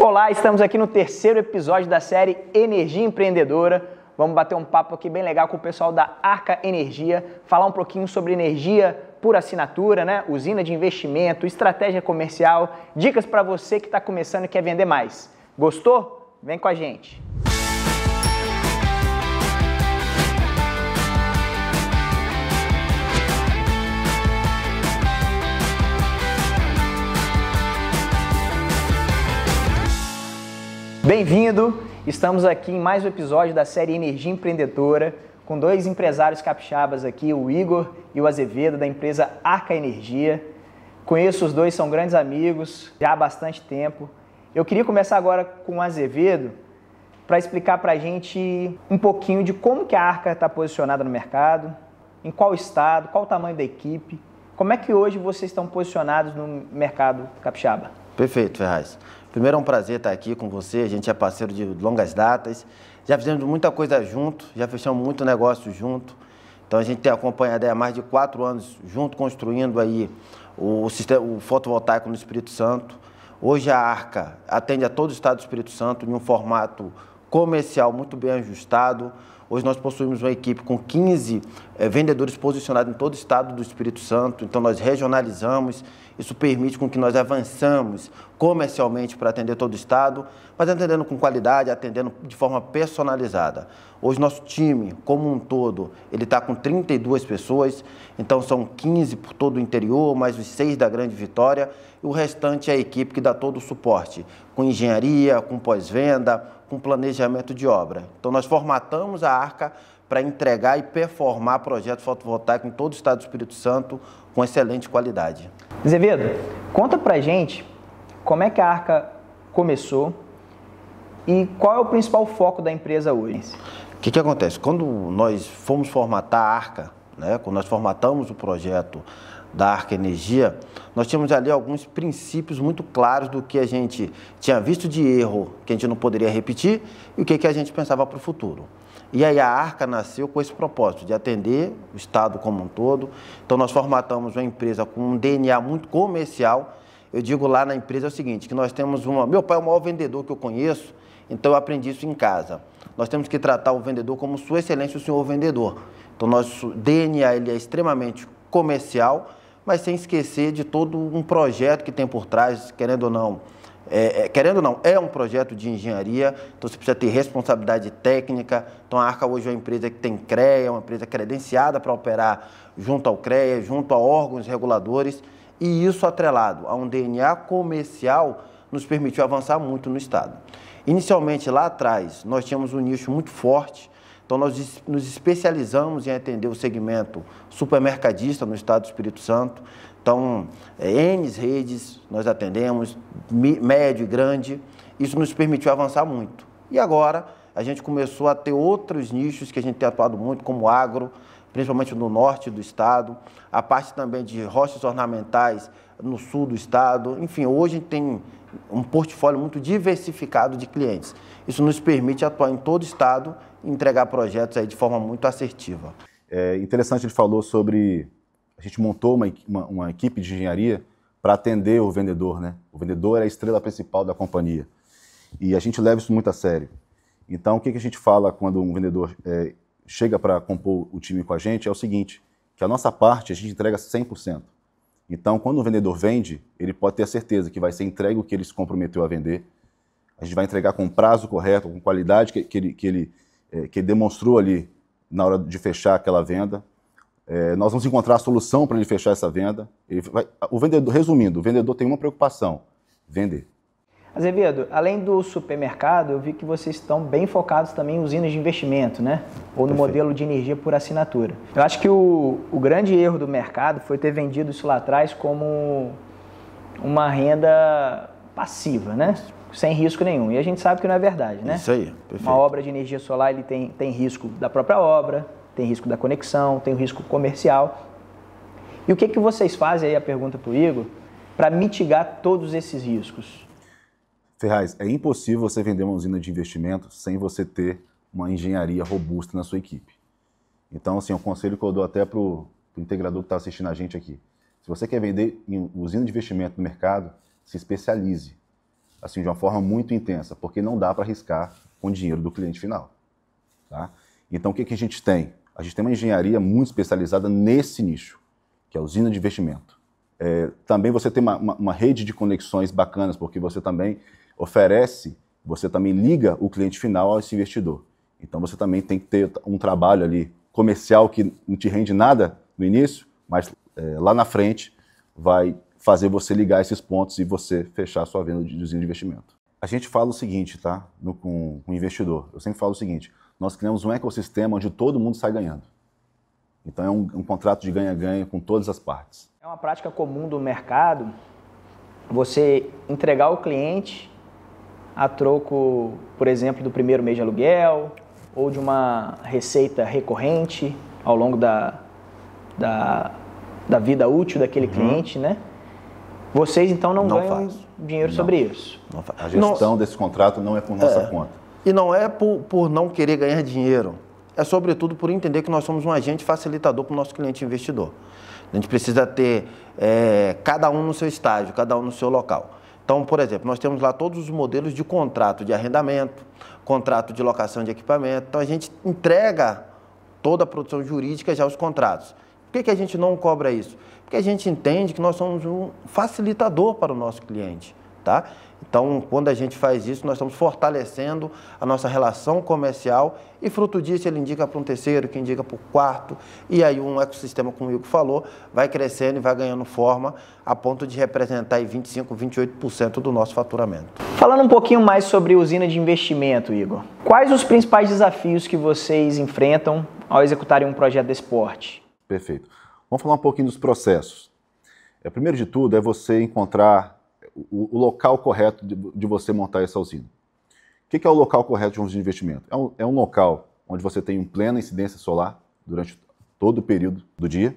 Olá, estamos aqui no terceiro episódio da série Energia Empreendedora. Vamos bater um papo aqui bem legal com o pessoal da Arca Energia, falar um pouquinho sobre energia por assinatura, né? Usina de investimento, estratégia comercial, dicas para você que está começando e quer vender mais. Gostou? Vem com a gente! Bem-vindo! Estamos aqui em mais um episódio da série Energia Empreendedora com dois empresários capixabas aqui, o Igor e o Azevedo, da empresa Arca Energia. Conheço os dois, são grandes amigos já há bastante tempo. Eu queria começar agora com o Azevedo para explicar para a gente um pouquinho de como que a Arca está posicionada no mercado, em qual estado, qual o tamanho da equipe, como é que hoje vocês estão posicionados no mercado capixaba. Perfeito, Ferraz. Primeiro é um prazer estar aqui com você, a gente é parceiro de longas datas, já fizemos muita coisa junto, já fechamos muito negócio junto, então a gente tem acompanhado há mais de 4 anos junto, construindo aí o fotovoltaico no Espírito Santo. Hoje a Arca atende a todo o estado do Espírito Santo em um formato comercial muito bem ajustado. Hoje nós possuímos uma equipe com 15 vendedores posicionados em todo o estado do Espírito Santo, então nós regionalizamos, isso permite com que nós avançamos comercialmente para atender todo o estado, mas atendendo com qualidade, atendendo de forma personalizada. Hoje nosso time, como um todo, ele está com 32 pessoas, então são 15 por todo o interior, mais os 6 da Grande Vitória, e o restante é a equipe que dá todo o suporte, com engenharia, com pós-venda, com planejamento de obra. Então nós formatamos a Arca para entregar e performar projetos fotovoltaicos em todo o estado do Espírito Santo com excelente qualidade. Azevedo, conta pra gente como é que a Arca começou e qual é o principal foco da empresa hoje. O que acontece? Quando nós fomos formatar a Arca, né, quando nós formatamos o projeto da Arca Energia, nós tínhamos ali alguns princípios muito claros do que a gente tinha visto de erro, que a gente não poderia repetir, e o que a gente pensava para o futuro. E aí a Arca nasceu com esse propósito, de atender o estado como um todo. Então nós formatamos uma empresa com um DNA muito comercial. Eu digo lá na empresa o seguinte, que nós temos Meu pai é o maior vendedor que eu conheço, então eu aprendi isso em casa. Nós temos que tratar o vendedor como Sua Excelência, o senhor vendedor. Então nosso DNA ele é extremamente comercial, mas sem esquecer de todo um projeto que tem por trás, querendo ou não, é um projeto de engenharia, então você precisa ter responsabilidade técnica. Então a Arca hoje é uma empresa que tem CREA, uma empresa credenciada para operar junto ao CREA, junto a órgãos reguladores, e isso atrelado a um DNA comercial nos permitiu avançar muito no estado. Inicialmente lá atrás nós tínhamos um nicho muito forte, então nós nos especializamos em atender o segmento supermercadista no estado do Espírito Santo. Então, N redes nós atendemos, médio e grande, isso nos permitiu avançar muito. E agora a gente começou a ter outros nichos que a gente tem atuado muito, como agro, principalmente no norte do estado, a parte também de rochas ornamentais no sul do estado. Enfim, hoje a gente tem um portfólio muito diversificado de clientes. Isso nos permite atuar em todo o estado e entregar projetos aí de forma muito assertiva. É interessante, ele falou sobre... A gente montou uma equipe de engenharia para atender o vendedor, né? O vendedor é a estrela principal da companhia. E a gente leva isso muito a sério. Então, o que a gente fala quando um vendedor chega para compor o time com a gente é o seguinte, que a nossa parte a gente entrega 100%. Então, quando o vendedor vende, ele pode ter a certeza que vai ser entregue o que ele se comprometeu a vender. A gente vai entregar com o prazo correto, com qualidade que ele demonstrou ali na hora de fechar aquela venda. Nós vamos encontrar a solução para ele fechar essa venda. O vendedor, resumindo, o vendedor tem uma preocupação, vender. Azevedo, além do supermercado, eu vi que vocês estão bem focados também em usinas de investimento, né? Ou no modelo de energia por assinatura. Eu acho que o grande erro do mercado foi ter vendido isso lá atrás como uma renda passiva, né? Sem risco nenhum. E a gente sabe que não é verdade, né? Isso aí, perfeito. Uma obra de energia solar ele tem risco da própria obra, tem risco da conexão, tem o risco comercial. E o que vocês fazem, aí a pergunta para o Igor, para mitigar todos esses riscos? Ferraz, é impossível você vender uma usina de investimento sem você ter uma engenharia robusta na sua equipe. Então, assim, é um conselho que eu dou até para o integrador que está assistindo a gente aqui. Se você quer vender em usina de investimento no mercado, se especialize. assim, de uma forma muito intensa, porque não dá para arriscar com o dinheiro do cliente final. Tá? Então, o que a gente tem? A gente tem uma engenharia muito especializada nesse nicho, que é a usina de investimento. Também você tem uma rede de conexões bacanas, porque você também oferece, você também liga o cliente final a esse investidor. Então, você também tem que ter um trabalho ali comercial que não te rende nada no início, mas lá na frente vai fazer você ligar esses pontos e você fechar a sua venda de usina de investimento. A gente fala o seguinte, tá? Com o investidor. Eu sempre falo o seguinte, nós criamos um ecossistema onde todo mundo sai ganhando. Então é um contrato de ganha-ganha com todas as partes. É uma prática comum do mercado você entregar ao cliente a troco, por exemplo, do primeiro mês de aluguel ou de uma receita recorrente ao longo da vida útil daquele cliente, né? Vocês, então, não ganham dinheiro sobre isso. A gestão desse contrato não é por nossa conta. E não é por não querer ganhar dinheiro. É, sobretudo, por entender que nós somos um agente facilitador para o nosso cliente investidor. A gente precisa ter cada um no seu estágio, cada um no seu local. Então, por exemplo, nós temos lá todos os modelos de contrato de arrendamento, contrato de locação de equipamento. Então, a gente entrega toda a produção jurídica já aos contratos. Por que a gente não cobra isso? Porque a gente entende que nós somos um facilitador para o nosso cliente, tá? Então, quando a gente faz isso, nós estamos fortalecendo a nossa relação comercial e, fruto disso, ele indica para um terceiro, que indica para o quarto, e aí um ecossistema, como o Igor falou, vai crescendo e vai ganhando forma a ponto de representar aí 25%, 28% do nosso faturamento. Falando um pouquinho mais sobre usina de investimento, Igor, quais os principais desafios que vocês enfrentam ao executarem um projeto desse porte? Perfeito. Vamos falar um pouquinho dos processos. Primeiro de tudo, é você encontrar o local correto de você montar essa usina. O que é o local correto de uma usina de investimento? É um local onde você tem plena incidência solar durante todo o período do dia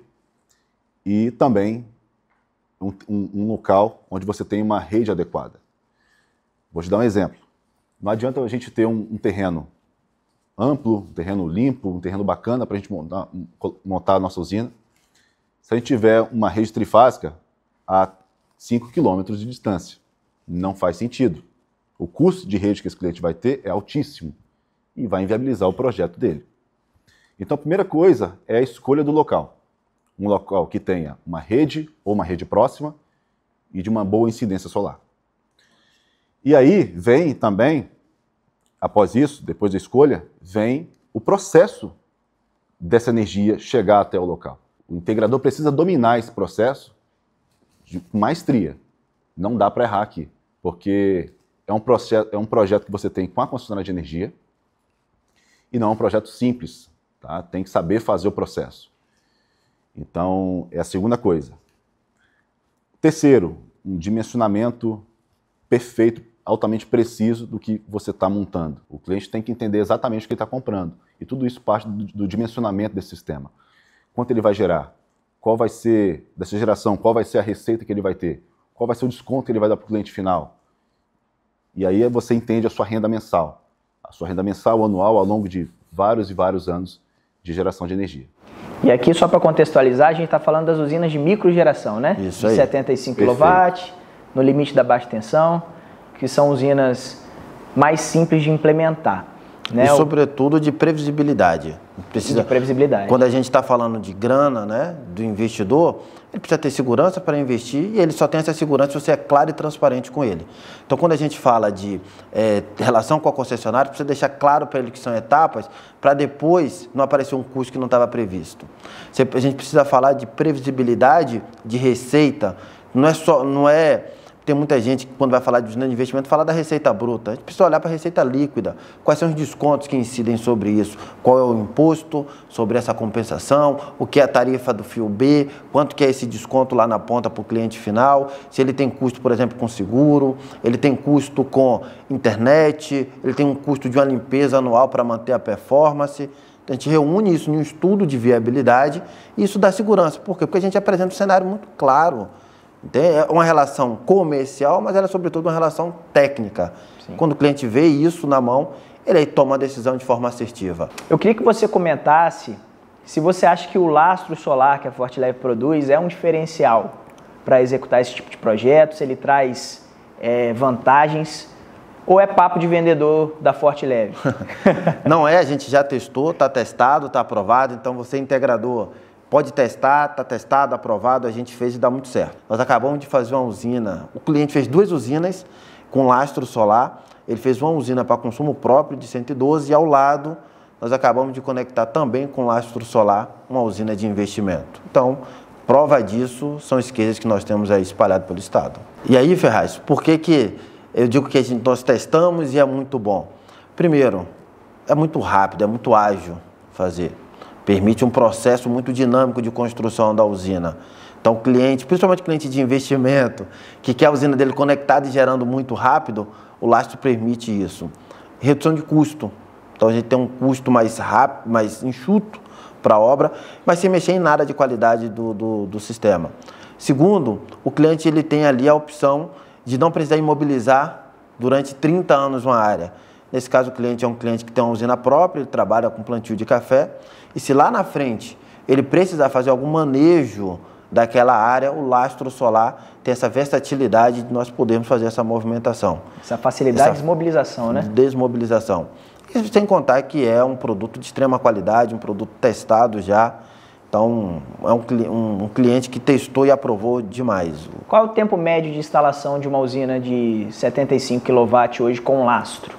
e também um local onde você tem uma rede adequada. Vou te dar um exemplo. Não adianta a gente ter um terreno amplo, um terreno limpo, um terreno bacana para a gente montar a nossa usina. Se a gente tiver uma rede trifásica a 5 quilômetros de distância, não faz sentido. O custo de rede que esse cliente vai ter é altíssimo e vai inviabilizar o projeto dele. Então, a primeira coisa é a escolha do local. Um local que tenha uma rede ou uma rede próxima e de uma boa incidência solar. E aí vem também, após isso, depois da escolha, vem o processo dessa energia chegar até o local. O integrador precisa dominar esse processo com maestria. Não dá para errar aqui, porque é um projeto que você tem com a concessionária de energia e não é um projeto simples, tá? Tem que saber fazer o processo. Então, é a segunda coisa. Terceiro, um dimensionamento perfeito, altamente preciso do que você está montando. O cliente tem que entender exatamente o que ele está comprando. E tudo isso parte do dimensionamento desse sistema. Quanto ele vai gerar? Qual vai ser, dessa geração, qual vai ser a receita que ele vai ter? Qual vai ser o desconto que ele vai dar para o cliente final? E aí você entende a sua renda mensal. A sua renda mensal, anual, ao longo de vários e vários anos de geração de energia. E aqui, só para contextualizar, a gente está falando das usinas de microgeração, né? Isso aí. De 75 kW, no limite da baixa tensão, que são usinas mais simples de implementar. Né? E, sobretudo, de previsibilidade. De previsibilidade. Quando a gente está falando de grana, né, do investidor, ele precisa ter segurança para investir e ele só tem essa segurança se você é claro e transparente com ele. Então, quando a gente fala de relação com a concessionária, precisa deixar claro para ele que são etapas para depois não aparecer um custo que não estava previsto. A gente precisa falar de previsibilidade de receita, não é. Tem muita gente que, quando vai falar de usina de investimento, fala da receita bruta. A gente precisa olhar para a receita líquida. Quais são os descontos que incidem sobre isso? Qual é o imposto sobre essa compensação? O que é a tarifa do fio B? Quanto que é esse desconto lá na ponta para o cliente final? Se ele tem custo, por exemplo, com seguro, ele tem custo com internet, ele tem um custo de uma limpeza anual para manter a performance. A gente reúne isso em um estudo de viabilidade e isso dá segurança. Por quê? Porque a gente apresenta um cenário muito claro. É uma relação comercial, mas ela é sobretudo uma relação técnica. Sim. Quando o cliente vê isso na mão, ele aí toma a decisão de forma assertiva. Eu queria que você comentasse se você acha que o lastro solar que a Forteleve produz é um diferencial para executar esse tipo de projeto, se ele traz vantagens, ou é papo de vendedor da Forte Leve? Não é, a gente já testou, está testado, está aprovado, então você integrador pode testar, está testado, aprovado, a gente fez e dá muito certo. Nós acabamos de fazer uma usina, o cliente fez 2 usinas com lastro solar, ele fez uma usina para consumo próprio de 112 e ao lado nós acabamos de conectar também com lastro solar uma usina de investimento. Então, prova disso são os cases que nós temos aí espalhados pelo estado. E aí, Ferraz, por que eu digo que nós testamos e é muito bom? Primeiro, é muito rápido, é muito ágil fazer. Permite um processo muito dinâmico de construção da usina. Então, o cliente, principalmente o cliente de investimento, que quer a usina dele conectada e gerando muito rápido, o lastro permite isso. Redução de custo. Então, a gente tem um custo mais rápido, mais enxuto para a obra, mas sem mexer em nada de qualidade do sistema. Segundo, o cliente ele tem ali a opção de não precisar imobilizar durante 30 anos uma área. Nesse caso, o cliente é um cliente que tem uma usina própria, ele trabalha com plantio de café, e se lá na frente ele precisar fazer algum manejo daquela área, o lastro solar tem essa versatilidade de nós podermos fazer essa movimentação. Essa facilidade de desmobilização, né? Desmobilização. E sem contar que é um produto de extrema qualidade, um produto testado já. Então, é um cliente que testou e aprovou demais. Qual é o tempo médio de instalação de uma usina de 75 kW hoje com lastro?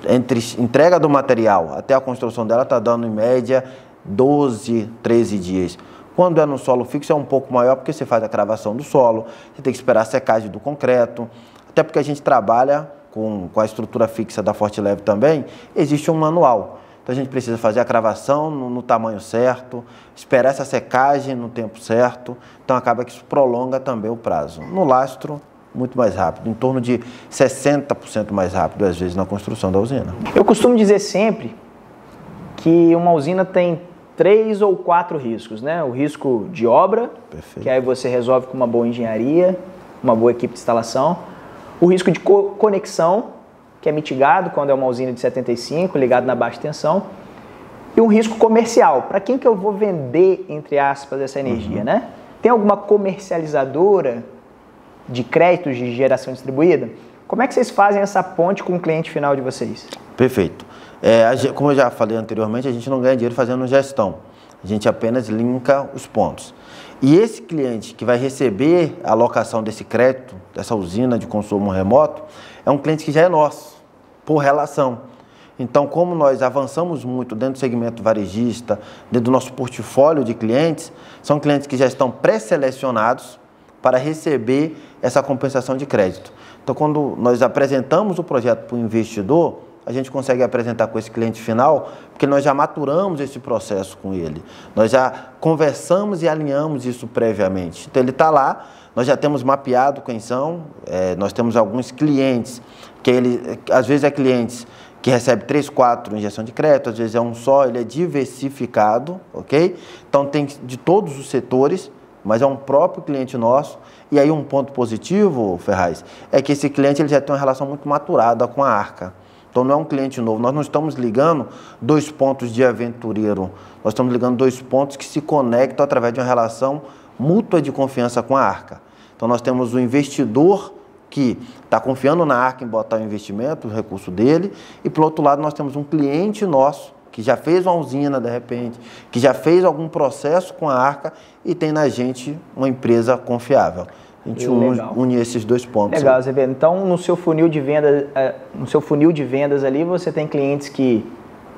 Entre entrega do material até a construção dela está dando em média 12, 13 dias. Quando é no solo fixo é um pouco maior porque você faz a cravação do solo, você tem que esperar a secagem do concreto, até porque a gente trabalha com a estrutura fixa da Forte Leve também, existe um manual. Então a gente precisa fazer a cravação no tamanho certo, esperar essa secagem no tempo certo, então acaba que isso prolonga também o prazo. No lastro, muito mais rápido, em torno de 60% mais rápido, às vezes, na construção da usina. Eu costumo dizer sempre que uma usina tem 3 ou 4 riscos, né? O risco de obra, perfeito, que aí você resolve com uma boa engenharia, uma boa equipe de instalação. O risco de conexão, que é mitigado quando é uma usina de 75, ligado na baixa tensão. E um risco comercial, para quem que eu vou vender, entre aspas, essa energia, né? Tem alguma comercializadora de créditos de geração distribuída? Como é que vocês fazem essa ponte com o cliente final de vocês? Perfeito. Como eu já falei anteriormente, a gente não ganha dinheiro fazendo gestão. A gente apenas linka os pontos. E esse cliente que vai receber a alocação desse crédito, dessa usina de consumo remoto, é um cliente que já é nosso, por relação. Então, como nós avançamos muito dentro do segmento varejista, dentro do nosso portfólio de clientes, são clientes que já estão pré-selecionados para receber essa compensação de crédito. Então, quando nós apresentamos o projeto para o investidor, a gente consegue apresentar com esse cliente final, porque nós já maturamos esse processo com ele. Nós já conversamos e alinhamos isso previamente. Então, ele está lá, nós já temos mapeado quem são, nós temos alguns clientes, às vezes é clientes que recebe 3, 4 injeção de crédito, às vezes é um só, ele é diversificado, ok? Então, tem de todos os setores, mas é um próprio cliente nosso. E aí um ponto positivo, Ferraz, é que esse cliente ele já tem uma relação muito maturada com a Arca. Então não é um cliente novo, nós não estamos ligando 2 pontos de aventureiro, nós estamos ligando 2 pontos que se conectam através de uma relação mútua de confiança com a Arca. Então nós temos o investidor que está confiando na Arca em botar o investimento, o recurso dele, e por outro lado nós temos um cliente nosso que já fez uma usina de repente, que já fez algum processo com a Arca e tem na gente uma empresa confiável. A gente une esses 2 pontos. Legal, Azevedo. Então, no seu funil de vendas ali, você tem clientes que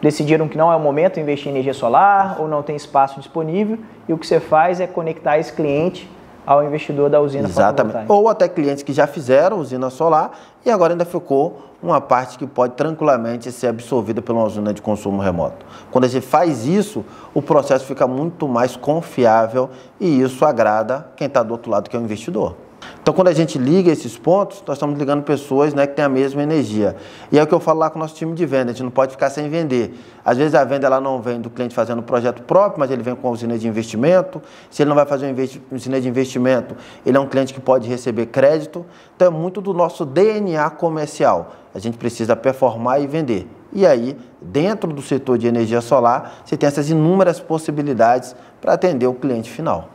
decidiram que não é o momento de investir em energia solar ou não tem espaço disponível, e o que você faz é conectar esse cliente ao investidor da usina fotovoltaica. Ou até clientes que já fizeram usina solar e agora ainda ficou uma parte que pode tranquilamente ser absorvida pela uma usina de consumo remoto. Quando a gente faz isso, o processo fica muito mais confiável e isso agrada quem está do outro lado, que é o investidor. Então, quando a gente liga esses pontos, nós estamos ligando pessoas, né, que têm a mesma energia. E é o que eu falo lá com o nosso time de venda, a gente não pode ficar sem vender. Às vezes a venda ela não vem do cliente fazendo um projeto próprio, mas ele vem com a usina de investimento. Se ele não vai fazer uma usina de investimento, ele é um cliente que pode receber crédito. Então, é muito do nosso DNA comercial. A gente precisa performar e vender. E aí, dentro do setor de energia solar, você tem essas inúmeras possibilidades para atender o cliente final.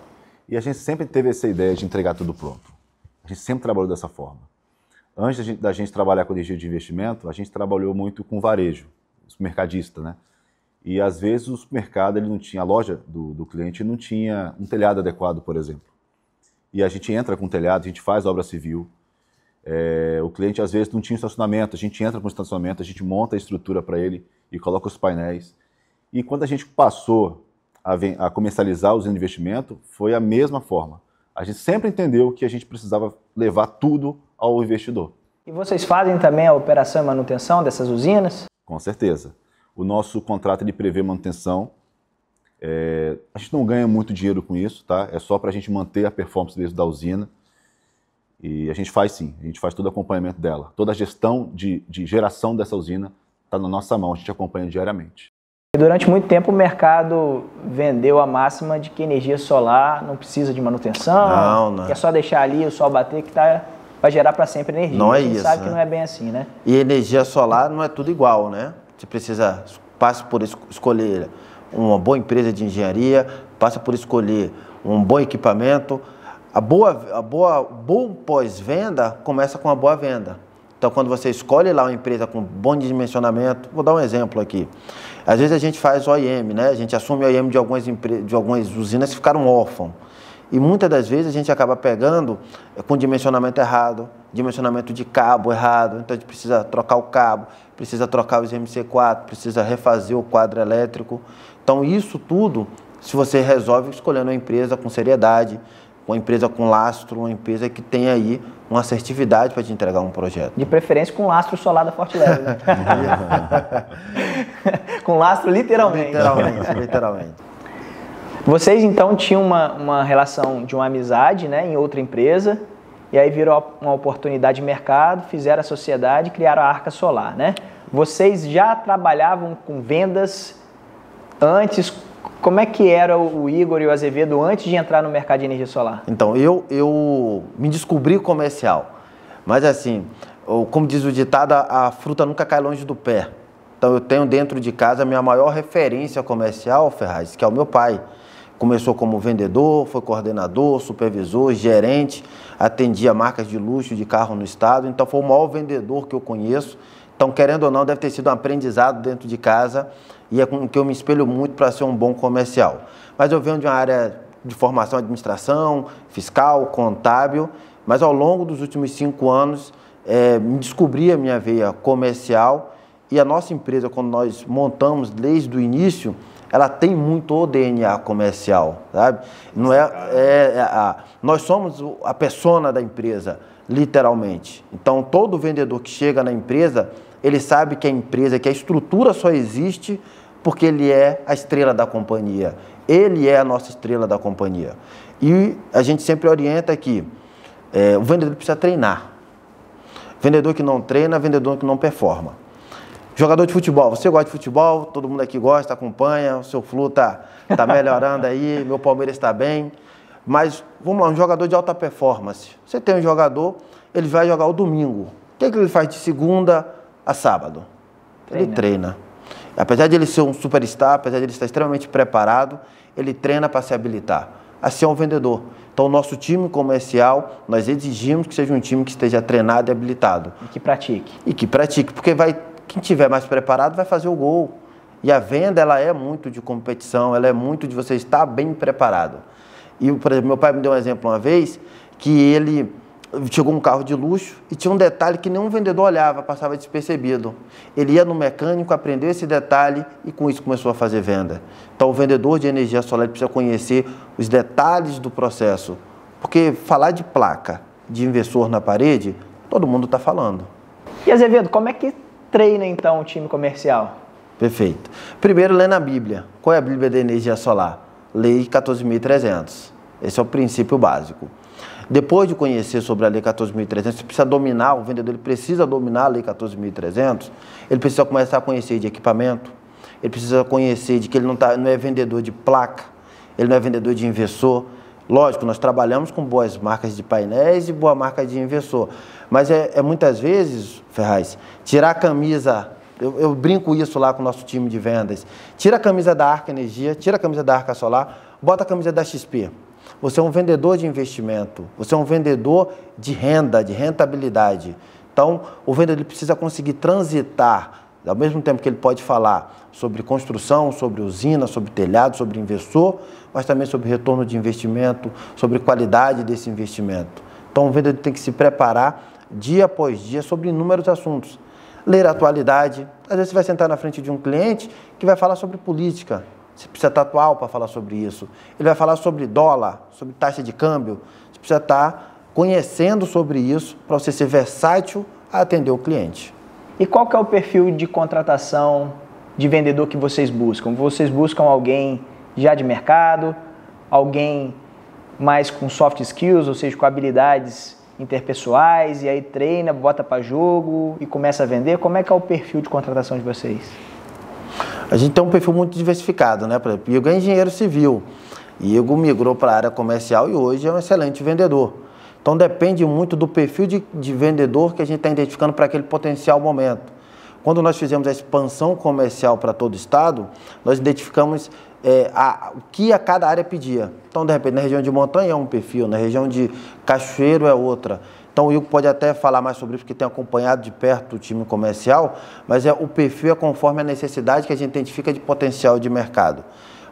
E a gente sempre teve essa ideia de entregar tudo pronto. A gente sempre trabalhou dessa forma. Antes da gente trabalhar com energia de investimento, a gente trabalhou muito com varejo, mercadista, né? E às vezes o supermercado, ele não tinha, a loja do cliente não tinha um telhado adequado, por exemplo. E a gente entra com o telhado, a gente faz obra civil. O cliente às vezes não tinha estacionamento, a gente entra com o estacionamento, a gente monta a estrutura para ele e coloca os painéis. E quando a gente passou a comercializar os investimentos, foi a mesma forma. A gente sempre entendeu que a gente precisava levar tudo ao investidor. E vocês fazem também a operação e manutenção dessas usinas? Com certeza. O nosso contrato ele prevê manutenção. A gente não ganha muito dinheiro com isso, tá? É só para a gente manter a performance dentro da usina. E a gente faz sim, a gente faz todo o acompanhamento dela. Toda a gestão de geração dessa usina está na nossa mão, a gente acompanha diariamente. Durante muito tempo o mercado vendeu a máxima de que energia solar não precisa de manutenção, que é só deixar ali o sol bater que vai gerar para sempre energia. Não é isso, a gente isso, sabe né? Que não é bem assim, né? E energia solar não é tudo igual, né? Você precisa, passa por escolher uma boa empresa de engenharia, passa por escolher um bom equipamento. Bom pós-venda começa com a boa venda. Então, quando você escolhe lá uma empresa com bom dimensionamento, vou dar um exemplo aqui. Às vezes a gente faz OEM, né? A gente assume OEM de algumas usinas que ficaram órfãos. E muitas das vezes a gente acaba pegando com dimensionamento errado, dimensionamento de cabo errado. Então a gente precisa trocar o cabo, precisa trocar os MC4, precisa refazer o quadro elétrico. Então isso tudo, se você resolve escolhendo uma empresa com seriedade, uma empresa com lastro, uma empresa que tem aí uma assertividade para te entregar um projeto. De preferência com lastro solar da Forte Leve. Né? Com lastro literalmente. Literalmente. Vocês então tinham uma relação de uma amizade, né, em outra empresa, e aí virou uma oportunidade de mercado, fizeram a sociedade e criaram a Arca Solar, né? Vocês já trabalhavam com vendas antes? Como é que era o Igor e o Azevedo antes de entrar no mercado de energia solar? Então, eu me descobri comercial, mas assim, como diz o ditado, a fruta nunca cai longe do pé. Então, eu tenho dentro de casa a minha maior referência comercial, Ferraz, que é o meu pai. Começou como vendedor, foi coordenador, supervisor, gerente, atendia marcas de luxo de carro no estado, então foi o maior vendedor que eu conheço. Então, querendo ou não, deve ter sido um aprendizado dentro de casa e é com que eu me espelho muito para ser um bom comercial. Mas eu venho de uma área de formação, administração, fiscal, contábil, mas ao longo dos últimos 5 anos me descobri a minha veia comercial e a nossa empresa, quando nós montamos desde o início, ela tem muito o DNA comercial, sabe? Não nós somos a persona da empresa, literalmente. Então, todo vendedor que chega na empresa, ele sabe que a empresa, que a estrutura só existe porque ele é a estrela da companhia. Ele é a nossa estrela da companhia. E a gente sempre orienta que o vendedor precisa treinar. Vendedor que não treina, vendedor que não performa. Jogador de futebol, você gosta de futebol, todo mundo aqui gosta, acompanha, o seu Flu tá melhorando aí, meu Palmeiras está bem. Mas, vamos lá, um jogador de alta performance. Você tem um jogador, ele vai jogar o domingo. O que ele faz de segunda a sábado? Ele treina. Apesar de ele ser um superstar, apesar de ele estar extremamente preparado, ele treina para se habilitar. Assim é um vendedor. Então, o nosso time comercial, nós exigimos que seja um time que esteja treinado e habilitado. E que pratique. E que pratique, porque quem tiver mais preparado vai fazer o gol. E a venda, ela é muito de competição, ela é muito de você estar bem preparado. E, por exemplo, meu pai me deu um exemplo uma vez, que ele chegou um carro de luxo e tinha um detalhe que nenhum vendedor olhava, passava despercebido. Ele ia no mecânico, aprendeu esse detalhe e com isso começou a fazer venda. Então, o vendedor de energia solar precisa conhecer os detalhes do processo. Porque falar de placa, de inversor na parede, todo mundo está falando. E, Azevedo, como é que treina, então, o time comercial? Perfeito. Primeiro, lê na Bíblia. Qual é a Bíblia da energia solar? Lei 14.300. Esse é o princípio básico. Depois de conhecer sobre a Lei 14.300, você precisa dominar, o vendedor ele precisa dominar a Lei 14.300, ele precisa começar a conhecer de equipamento, ele precisa conhecer de que ele não é vendedor de placa, ele não é vendedor de inversor. Lógico, nós trabalhamos com boas marcas de painéis e boa marca de inversor, mas muitas vezes, Ferraz, tirar a camisa, eu brinco isso lá com o nosso time de vendas, tira a camisa da Arca Energia, tira a camisa da Arca Solar, bota a camisa da XP. Você é um vendedor de investimento, você é um vendedor de renda, de rentabilidade. Então, o vendedor ele precisa conseguir transitar, ao mesmo tempo que ele pode falar sobre construção, sobre usina, sobre telhado, sobre investidor, mas também sobre retorno de investimento, sobre qualidade desse investimento. Então, o vendedor tem que se preparar dia após dia sobre inúmeros assuntos. Ler a atualidade. Às vezes você vai sentar na frente de um cliente que vai falar sobre política. Você precisa estar atual para falar sobre isso. Ele vai falar sobre dólar, sobre taxa de câmbio. Você precisa estar conhecendo sobre isso para você ser versátil a atender o cliente. E qual que é o perfil de contratação de vendedor que vocês buscam? Vocês buscam alguém já de mercado, alguém mais com soft skills, ou seja, com habilidades interpessoais, e aí treina, bota para jogo e começa a vender? Como é que é o perfil de contratação de vocês? A gente tem um perfil muito diversificado, né? Por exemplo, Igor é engenheiro civil. Igor migrou para a área comercial e hoje é um excelente vendedor. Então depende muito do perfil de vendedor que a gente está identificando para aquele potencial momento. Quando nós fizemos a expansão comercial para todo o estado, nós identificamos o que a cada área pedia. Então, de repente, na região de montanha é um perfil, na região de cachoeiro é outra. Então, o Igor pode até falar mais sobre isso, porque tem acompanhado de perto o time comercial, mas o perfil é conforme a necessidade que a gente identifica de potencial de mercado.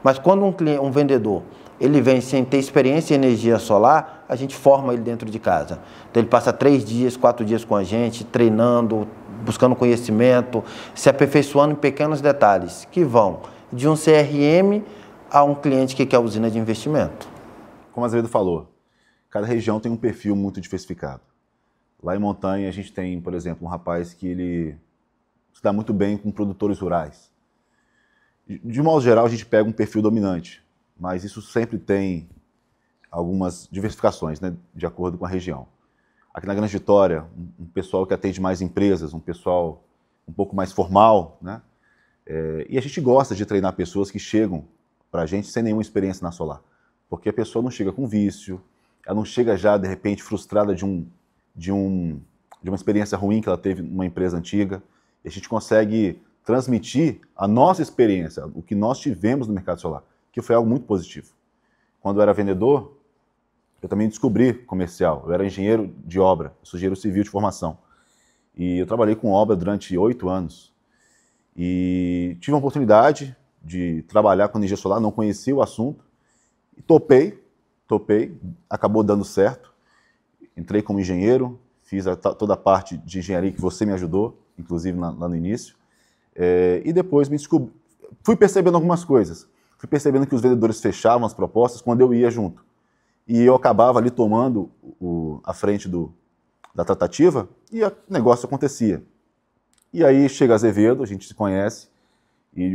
Mas quando um vendedor ele vem sem ter experiência em energia solar, a gente forma ele dentro de casa. Então, ele passa 3 dias, 4 dias com a gente, treinando, buscando conhecimento, se aperfeiçoando em pequenos detalhes, que vão de um CRM a um cliente que quer usina de investimento. Como a Azevedo falou, cada região tem um perfil muito diversificado. Lá em Montanha a gente tem, por exemplo, um rapaz que ele se dá muito bem com produtores rurais. De modo geral, a gente pega um perfil dominante, mas isso sempre tem algumas diversificações, né, de acordo com a região. Aqui na Grande Vitória, um pessoal que atende mais empresas, um pessoal um pouco mais formal, né? E a gente gosta de treinar pessoas que chegam para a gente sem nenhuma experiência na solar, porque a pessoa não chega com vício, ela não chega já, de repente, frustrada de uma experiência ruim que ela teve numa empresa antiga, e a gente consegue transmitir a nossa experiência, o que nós tivemos no mercado solar, que foi algo muito positivo. Quando eu era vendedor, eu também descobri comercial, eu era engenheiro de obra, sou engenheiro civil de formação, e eu trabalhei com obra durante 8 anos, e tive a oportunidade de trabalhar com energia solar, não conhecia o assunto, e topei, acabou dando certo, entrei como engenheiro, fiz toda a parte de engenharia que você me ajudou, inclusive lá no início, e depois fui percebendo algumas coisas, fui percebendo que os vendedores fechavam as propostas quando eu ia junto, e eu acabava ali tomando a frente da tratativa, e o negócio acontecia. E aí chega Azevedo, a gente se conhece, e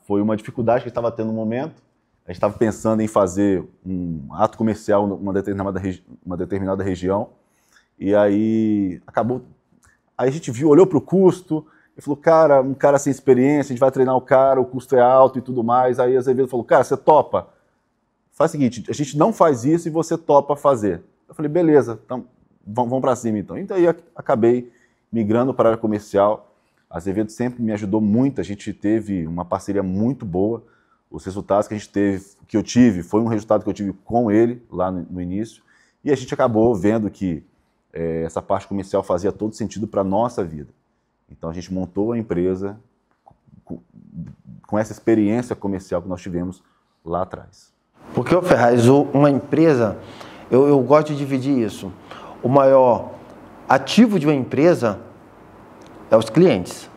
foi uma dificuldade que estava tendo no momento. A gente estava pensando em fazer um ato comercial numa determinada região, e aí acabou. Aí a gente olhou para o custo, e falou, cara, um cara sem experiência, a gente vai treinar o cara, o custo é alto e tudo mais. Aí Azevedo falou, cara, você topa? Faz o seguinte, a gente não faz isso e você topa fazer. Eu falei, beleza, então vamos para cima então. E daí acabei migrando para a área comercial. A Azevedo sempre me ajudou muito, a gente teve uma parceria muito boa. Os resultados que eu tive, foi um resultado que eu tive com ele lá no início. E a gente acabou vendo que essa parte comercial fazia todo sentido para a nossa vida. Então a gente montou a empresa com essa experiência comercial que nós tivemos lá atrás. Porque, Ferraz, uma empresa, eu gosto de dividir isso. O maior ativo de uma empresa é os clientes,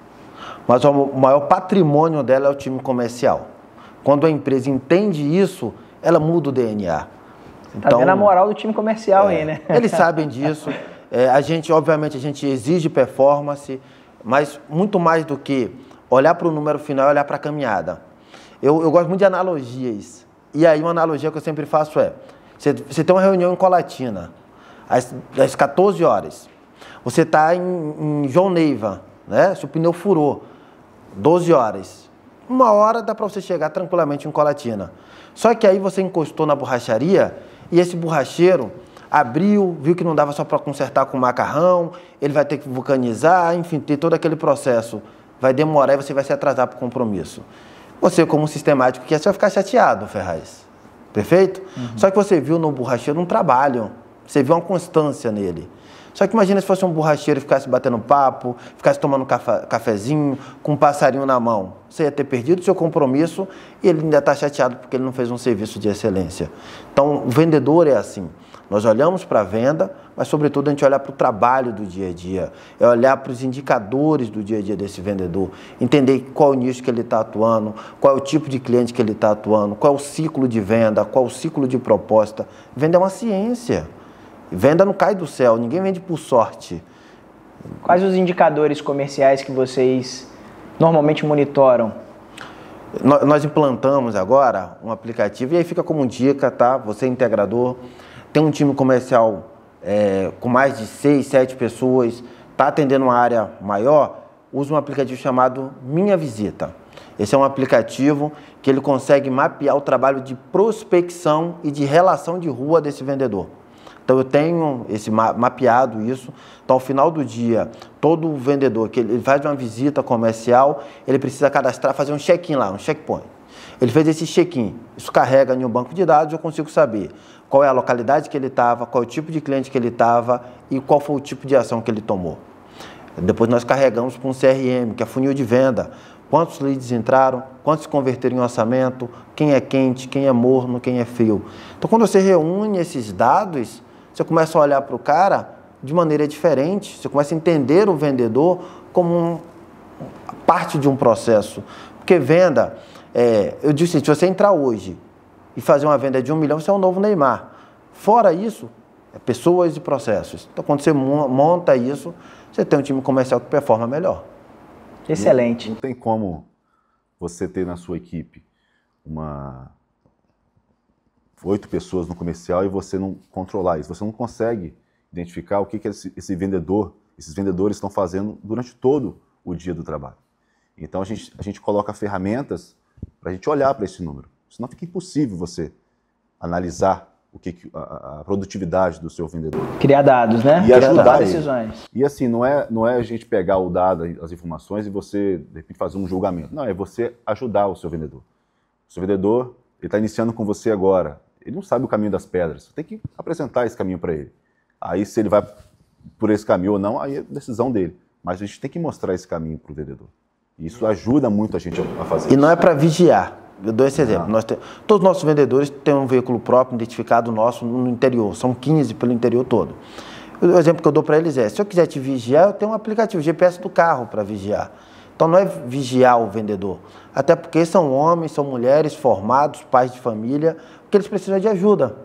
mas o maior patrimônio dela é o time comercial. Quando a empresa entende isso, ela muda o DNA. Então, tá vendo a moral do time comercial aí, né? Eles sabem disso. Obviamente, a gente exige performance, mas muito mais do que olhar para o número final, olhar para a caminhada. Eu gosto muito de analogias. E aí uma analogia que eu sempre faço você tem uma reunião em Colatina, às 14 horas. Você está em João Neiva, né? Seu pneu furou, 12 horas. 1 hora dá para você chegar tranquilamente em Colatina. Só que aí você encostou na borracharia e esse borracheiro abriu, viu que não dava só para consertar com macarrão, ele vai ter que vulcanizar, enfim, ter todo aquele processo. Vai demorar e você vai se atrasar para o compromisso. Você, como sistemático, você vai ficar chateado, Ferraz. Perfeito? Só que você viu no borracheiro um trabalho, você viu uma constância nele. Só que imagina se fosse um borracheiro e ficasse batendo papo, ficasse tomando cafezinho, com um passarinho na mão. Você ia ter perdido o seu compromisso e ele ainda está chateado porque ele não fez um serviço de excelência. Então, o vendedor é assim. Nós olhamos para a venda, mas, sobretudo, a gente olha para o trabalho do dia a dia, é olhar para os indicadores do dia a dia desse vendedor, entender qual o nicho que ele está atuando, qual é o tipo de cliente que ele está atuando, qual é o ciclo de venda, qual é o ciclo de proposta. Venda é uma ciência. Venda não cai do céu, ninguém vende por sorte. Quais os indicadores comerciais que vocês normalmente monitoram? Nós implantamos agora um aplicativo, e aí fica como dica, tá? Você é integrador, tem um time comercial com mais de 6, 7 pessoas, está atendendo uma área maior, usa um aplicativo chamado Minha Visita. Esse é um aplicativo que ele consegue mapear o trabalho de prospecção e de relação de rua desse vendedor. Então eu tenho mapeado isso. Então ao final do dia, todo vendedor que ele faz uma visita comercial, ele precisa cadastrar, fazer um check-in lá, um checkpoint. Ele fez esse check-in, isso carrega em um banco de dados, eu consigo saber qual é a localidade que ele estava, qual é o tipo de cliente que ele estava e qual foi o tipo de ação que ele tomou. Depois nós carregamos para um CRM, que é funil de venda. Quantos leads entraram, quantos se converteram em orçamento, quem é quente, quem é morno, quem é frio. Então quando você reúne esses dados, você começa a olhar para o cara de maneira diferente, você começa a entender o vendedor como parte de um processo. Porque venda, eu disse assim, se você entrar hoje e fazer uma venda de 1 milhão, você é um novo Neymar. Fora isso, é pessoas e processos. Então, quando você monta isso, você tem um time comercial que performa melhor. Excelente. Não tem como você ter na sua equipe 8 pessoas no comercial e você não controlar isso. Você não consegue identificar o que esses vendedores estão fazendo durante todo o dia do trabalho. Então, a gente coloca ferramentas para a gente olhar para esse número. Senão fica impossível você analisar a produtividade do seu vendedor. Criar dados, né? E ajudar decisões. E assim, não é a gente pegar o dado, as informações e você, de repente, fazer um julgamento. Não, é você ajudar o seu vendedor. O seu vendedor, ele está iniciando com você agora. Ele não sabe o caminho das pedras. Você tem que apresentar esse caminho para ele. Aí, se ele vai por esse caminho ou não, aí é decisão dele. Mas a gente tem que mostrar esse caminho para o vendedor. E isso ajuda muito a gente a fazer. E não é para vigiar. Eu dou esse exemplo. Todos os nossos vendedores têm um veículo próprio, identificado nosso no interior. São 15 pelo interior todo. O exemplo que eu dou para eles é, se eu quiser te vigiar, eu tenho um aplicativo GPS do carro para vigiar. Então não é vigiar o vendedor. Até porque são homens, são mulheres formados, pais de família, que eles precisam de ajuda.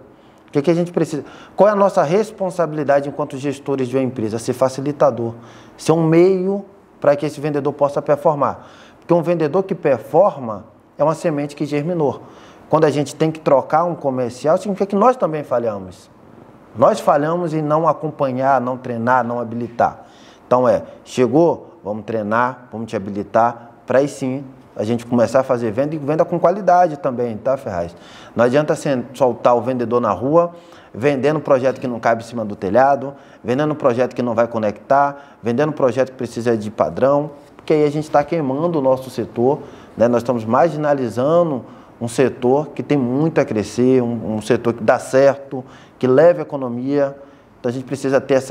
O que a gente precisa? Qual é a nossa responsabilidade enquanto gestores de uma empresa? Ser facilitador. Ser um meio para que esse vendedor possa performar. Porque um vendedor que performa é uma semente que germinou. Quando a gente tem que trocar um comercial, significa que nós também falhamos. Nós falhamos em não acompanhar, não treinar, não habilitar. Então chegou, vamos treinar, vamos te habilitar, para aí sim a gente começar a fazer venda e venda com qualidade também, tá, Ferraz? Não adianta soltar o vendedor na rua, vendendo um projeto que não cabe em cima do telhado, vendendo um projeto que não vai conectar, vendendo um projeto que precisa de padrão, porque aí a gente está queimando o nosso setor, né? Nós estamos marginalizando um setor que tem muito a crescer, um setor que dá certo, que leva a economia. Então a gente precisa ter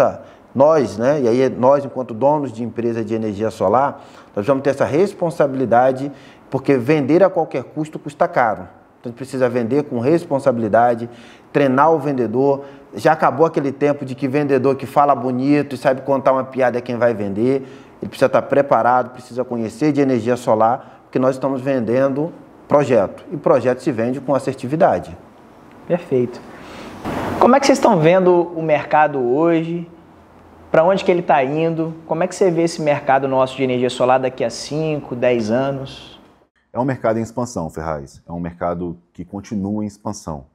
nós, né? E aí nós, enquanto donos de empresa de energia solar, nós vamos ter essa responsabilidade, porque vender a qualquer custo custa caro. Então a gente precisa vender com responsabilidade, treinar o vendedor. Já acabou aquele tempo de que vendedor que fala bonito e sabe contar uma piada é quem vai vender. Ele precisa estar preparado, precisa conhecer de energia solar, porque nós estamos vendendo projeto. E projeto se vende com assertividade. Perfeito. Como é que vocês estão vendo o mercado hoje? Para onde que ele está indo? Como é que você vê esse mercado nosso de energia solar daqui a 5, 10 anos? É um mercado em expansão, Ferraz. É um mercado que continua em expansão.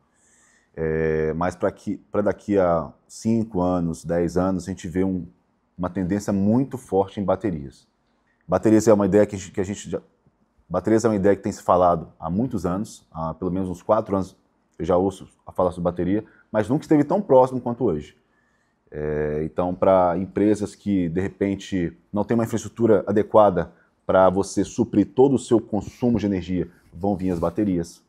Mas para daqui a 5 anos, 10 anos, a gente vê uma tendência muito forte em baterias. Baterias é uma ideia baterias é uma ideia que tem se falado há muitos anos, há pelo menos uns 4 anos eu já ouço a falar sobre bateria, mas nunca esteve tão próximo quanto hoje. Então, para empresas que, de repente, não têm uma infraestrutura adequada para você suprir todo o seu consumo de energia, vão vir as baterias.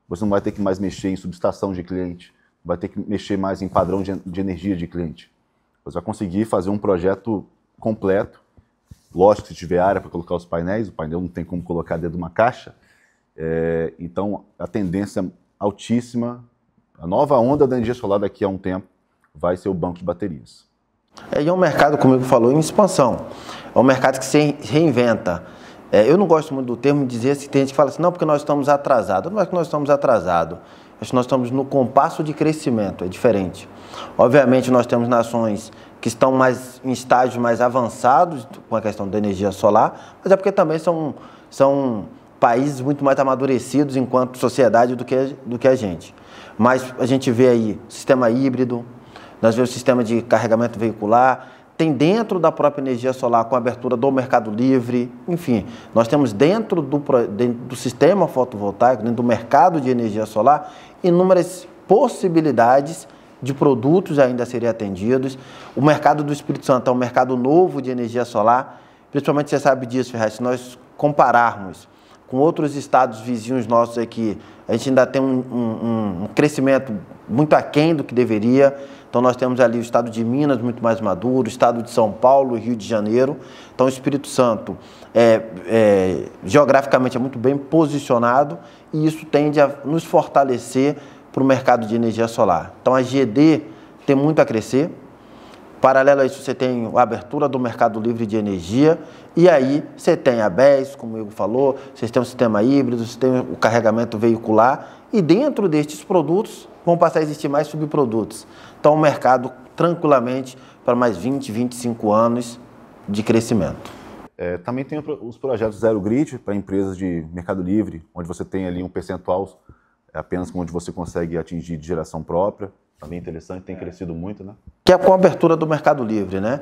Você não vai ter que mais mexer em subestação de cliente, vai ter que mexer mais em padrão de energia de cliente. você vai conseguir fazer um projeto completo. Lógico que se tiver área para colocar os painéis, o painel não tem como colocar dentro de uma caixa. Então, a tendência altíssima, a nova onda da energia solar daqui a um tempo vai ser o banco de baterias. E é um mercado, como o Igor falou, em expansão. É um mercado que se reinventa. Eu não gosto muito do termo de dizer, tem gente que fala assim, não, porque nós estamos atrasados. Não é que nós estamos atrasados, acho que nós estamos no compasso de crescimento, é diferente. Obviamente, nós temos nações que estão em estágios mais avançados com a questão da energia solar, mas é porque também são países muito mais amadurecidos enquanto sociedade do que a gente. Mas a gente vê aí sistema híbrido, nós vemos o sistema de carregamento veicular, tem dentro da própria energia solar com a abertura do mercado livre, enfim, nós temos dentro do sistema fotovoltaico, dentro do mercado de energia solar, inúmeras possibilidades de produtos ainda a serem atendidos. O mercado do Espírito Santo é um mercado novo de energia solar, principalmente você sabe disso, Ferraz, se nós compararmos com outros estados vizinhos nossos aqui, a gente ainda tem um crescimento muito aquém do que deveria. Então, nós temos ali o estado de Minas muito mais maduro, o estado de São Paulo, Rio de Janeiro. Então, o Espírito Santo, geograficamente, é muito bem posicionado e isso tende a nos fortalecer para o mercado de energia solar. Então, a GD tem muito a crescer. Paralelo a isso, você tem a abertura do mercado livre de energia e aí você tem a BES, como o Igor falou, você tem o sistema híbrido, você tem o carregamento veicular e dentro destes produtos vão passar a existir mais subprodutos. Então, o mercado, tranquilamente, para mais 20, 25 anos de crescimento. Também tem os projetos Zero Grid para empresas de mercado livre, onde você tem ali um percentual apenas onde você consegue atingir de geração própria. Também interessante, tem crescido muito, né? Que é com a abertura do mercado livre, né?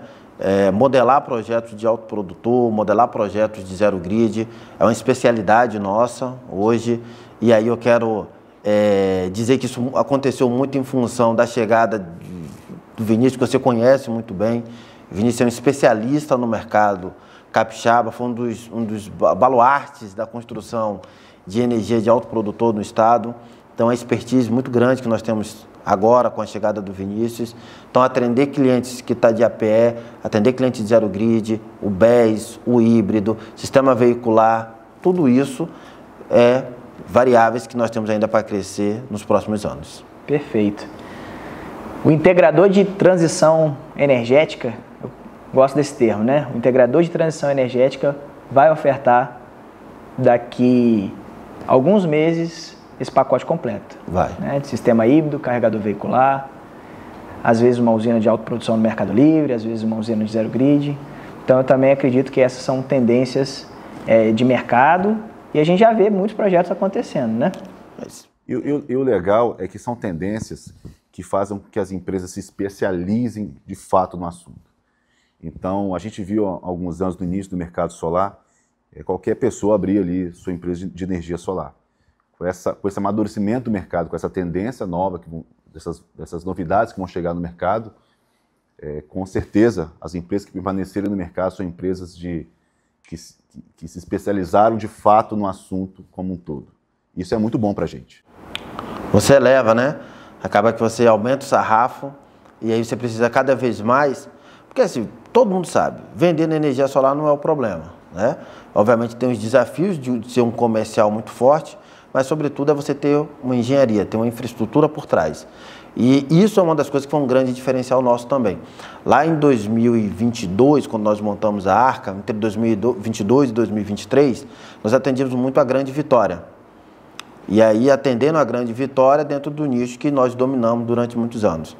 Modelar projetos de autoprodutor, modelar projetos de Zero Grid, é uma especialidade nossa hoje. E aí eu quero dizer que isso aconteceu muito em função da chegada do Vinícius, que você conhece muito bem. O Vinícius é um especialista no mercado capixaba, foi um dos baluartes da construção de energia de autoprodutor no estado. Então, é uma expertise muito grande que nós temos agora com a chegada do Vinícius. Então, atender clientes que está de APE, atender clientes de Zero Grid, o BES, o híbrido, sistema veicular, tudo isso é variáveis que nós temos ainda para crescer nos próximos anos. Perfeito. O integrador de transição energética, eu gosto desse termo, né? O integrador de transição energética vai ofertar daqui a alguns meses esse pacote completo. Vai. Né? De sistema híbrido, carregador veicular, às vezes uma usina de autoprodução no Mercado Livre, às vezes uma usina de Zero Grid. Então, eu também acredito que essas são tendências de mercado e a gente já vê muitos projetos acontecendo, né? E o legal é que são tendências que fazem com que as empresas se especializem de fato no assunto. Então, a gente viu há alguns anos no início do mercado solar, qualquer pessoa abrir ali sua empresa de energia solar. Com esse amadurecimento do mercado, com essa tendência nova, dessas novidades que vão chegar no mercado, com certeza as empresas que permanecerem no mercado são empresas que se especializaram de fato no assunto como um todo. Isso é muito bom para a gente. Você eleva, né? Acaba que você aumenta o sarrafo e aí você precisa cada vez mais, porque assim, todo mundo sabe, vender na energia solar não é o problema, né? Obviamente tem os desafios de ser um comercial muito forte, mas sobretudo é você ter uma engenharia, ter uma infraestrutura por trás. E isso é uma das coisas que foi um grande diferencial nosso também. Lá em 2022, quando nós montamos a Arca, entre 2022 e 2023, nós atendíamos muito a Grande Vitória. E aí, atendendo a Grande Vitória dentro do nicho que nós dominamos durante muitos anos.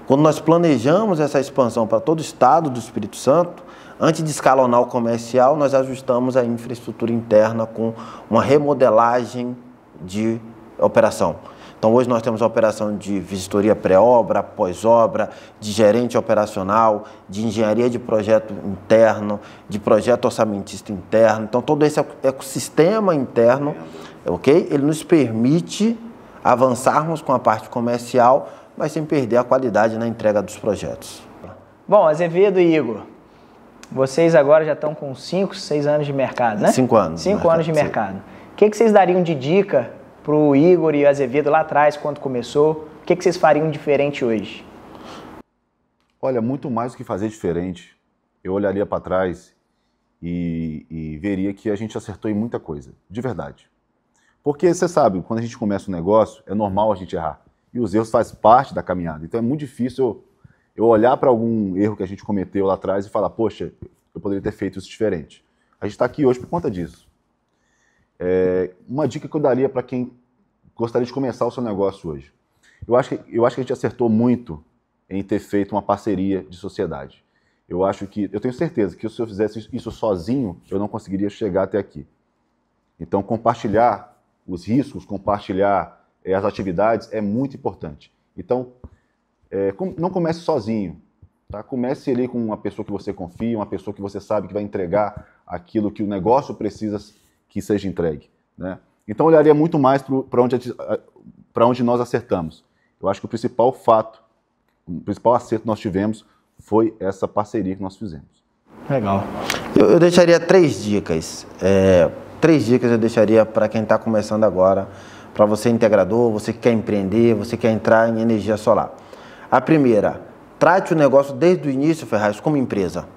Quando nós planejamos essa expansão para todo o estado do Espírito Santo, antes de escalonar o comercial, nós ajustamos a infraestrutura interna com uma remodelagem de operação. Então, hoje nós temos a operação de vistoria pré-obra, pós-obra, de gerente operacional, de engenharia de projeto interno, de projeto orçamentista interno. Então, todo esse ecossistema interno, ok? Ele nos permite avançarmos com a parte comercial, mas sem perder a qualidade na entrega dos projetos. Bom, Azevedo e Igor, vocês agora já estão com 5, 6 anos de mercado, né? 5 anos. 5 anos de mercado. O que vocês dariam de dica para o Igor e o Azevedo lá atrás, quando começou? O que vocês fariam diferente hoje? Olha, muito mais do que fazer diferente. Eu olharia para trás e veria que a gente acertou em muita coisa, de verdade. Porque você sabe, quando a gente começa um negócio, é normal a gente errar. E os erros fazem parte da caminhada. Então é muito difícil eu olhar para algum erro que a gente cometeu lá atrás e falar, poxa, eu poderia ter feito isso diferente. A gente está aqui hoje por conta disso. Uma dica que eu daria para quem gostaria de começar o seu negócio hoje. Eu acho que a gente acertou muito em ter feito uma parceria de sociedade. Eu tenho certeza que se eu fizesse isso sozinho, eu não conseguiria chegar até aqui. Então, compartilhar os riscos, compartilhar as atividades é muito importante. Então, não comece sozinho. Tá? Comece ali com uma pessoa que você confia, uma pessoa que você sabe que vai entregar aquilo que o negócio precisa que seja entregue. Né? Então, eu olharia muito mais para onde nós acertamos. Eu acho que o principal acerto que nós tivemos foi essa parceria que nós fizemos. Legal. Eu deixaria 3 dicas. 3 dicas eu deixaria para quem está começando agora, para você integrador, você que quer empreender, você que quer entrar em energia solar. A primeira, trate o negócio desde o início, Ferraz, como empresa.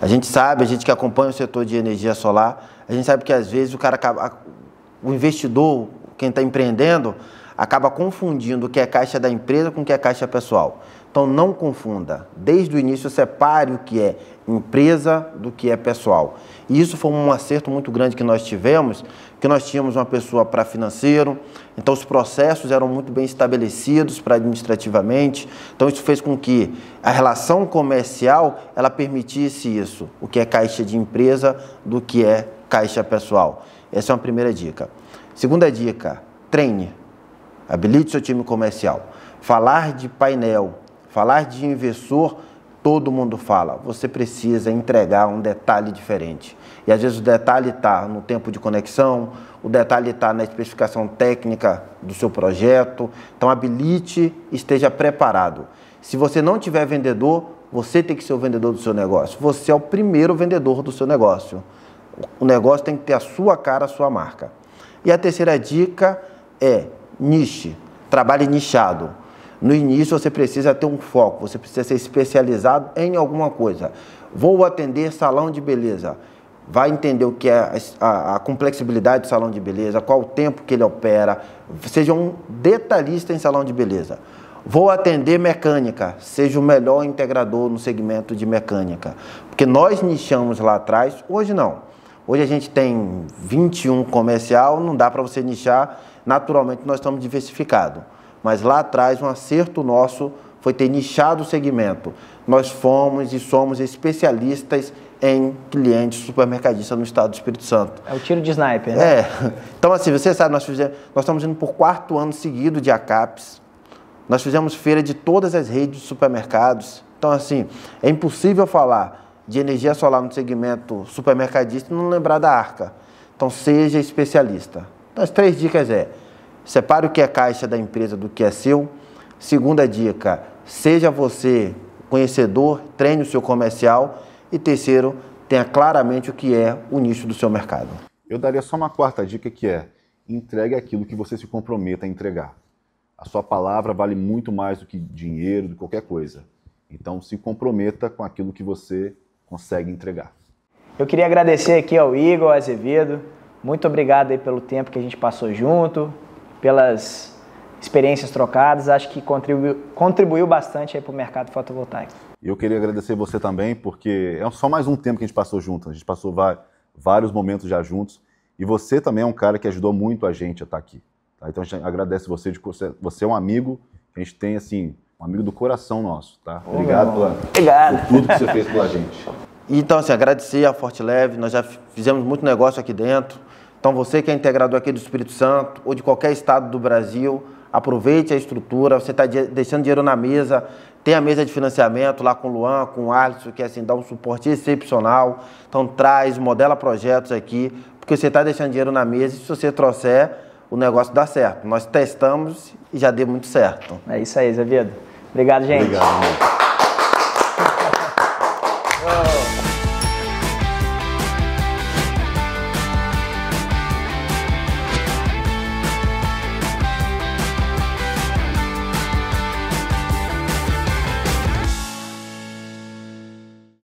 A gente que acompanha o setor de energia solar, a gente sabe que às vezes o investidor, quem está empreendendo, acaba confundindo o que é caixa da empresa com o que é caixa pessoal. Então não confunda. Desde o início separe o que é empresa do que é pessoal. E isso foi um acerto muito grande que nós tivemos, que nós tínhamos uma pessoa para financeiro, então os processos eram muito bem estabelecidos para administrativamente, então isso fez com que a relação comercial ela permitisse isso, o que é caixa de empresa do que é caixa pessoal. Essa é uma primeira dica. Segunda dica, treine. Habilite seu time comercial. Falar de painel, falar de investidor, todo mundo fala. Você precisa entregar um detalhe diferente. E às vezes o detalhe está no tempo de conexão, o detalhe está na especificação técnica do seu projeto. Então habilite e esteja preparado. Se você não tiver vendedor, você tem que ser o vendedor do seu negócio. Você é o primeiro vendedor do seu negócio. O negócio tem que ter a sua cara, a sua marca. E a terceira dica é niche, trabalhe nichado. No início você precisa ter um foco, você precisa ser especializado em alguma coisa. Vou atender salão de beleza. Vai entender o que é a complexibilidade do salão de beleza, qual o tempo que ele opera. Seja um detalhista em salão de beleza. Vou atender mecânica, seja o melhor integrador no segmento de mecânica. Porque nós nichamos lá atrás, hoje não. Hoje a gente tem 21 comercial, não dá para você nichar. Naturalmente, nós estamos diversificados. Mas lá atrás, um acerto nosso foi ter nichado o segmento. Nós fomos e somos especialistas em clientes supermercadistas no estado do Espírito Santo. É o tiro de sniper, né? Então, assim, você sabe, nós estamos indo por 4º ano seguido de ACAPES. Nós fizemos feira de todas as redes de supermercados. Então, assim, é impossível falar de energia solar no segmento supermercadista e não lembrar da Arca. Então, seja especialista. Então, as 3 dicas separe o que é caixa da empresa do que é seu. Segunda dica, seja você conhecedor, treine o seu comercial. E terceiro, tenha claramente o que é o nicho do seu mercado. Eu daria só uma 4ª dica que é, entregue aquilo que você se comprometa a entregar. A sua palavra vale muito mais do que dinheiro, do que qualquer coisa. Então, se comprometa com aquilo que você consegue entregar. Eu queria agradecer aqui ao Igor Azevedo. Muito obrigado aí pelo tempo que a gente passou junto, pelas experiências trocadas. Acho que contribuiu bastante para o mercado fotovoltaico. Eu queria agradecer você também, porque é só mais um tempo que a gente passou junto. A gente passou vários momentos já juntos. E você também é um cara que ajudou muito a gente a estar aqui. Tá? Então a gente agradece você. Você é um amigo que a gente tem, assim, um amigo do coração nosso. Tá? Obrigado por tudo que você fez pela gente. Então, assim, agradecer a Fortileve. Nós já fizemos muito negócio aqui dentro. Então, você que é integrador aqui do Espírito Santo ou de qualquer estado do Brasil, aproveite a estrutura. Você está deixando dinheiro na mesa. Tem a mesa de financiamento lá com o Luan, com o Alisson, que assim, dá um suporte excepcional. Então, modela projetos aqui, porque você está deixando dinheiro na mesa e se você trouxer, o negócio dá certo. Nós testamos e já deu muito certo. É isso aí, Azevedo. Obrigado, gente. Obrigado, amigo.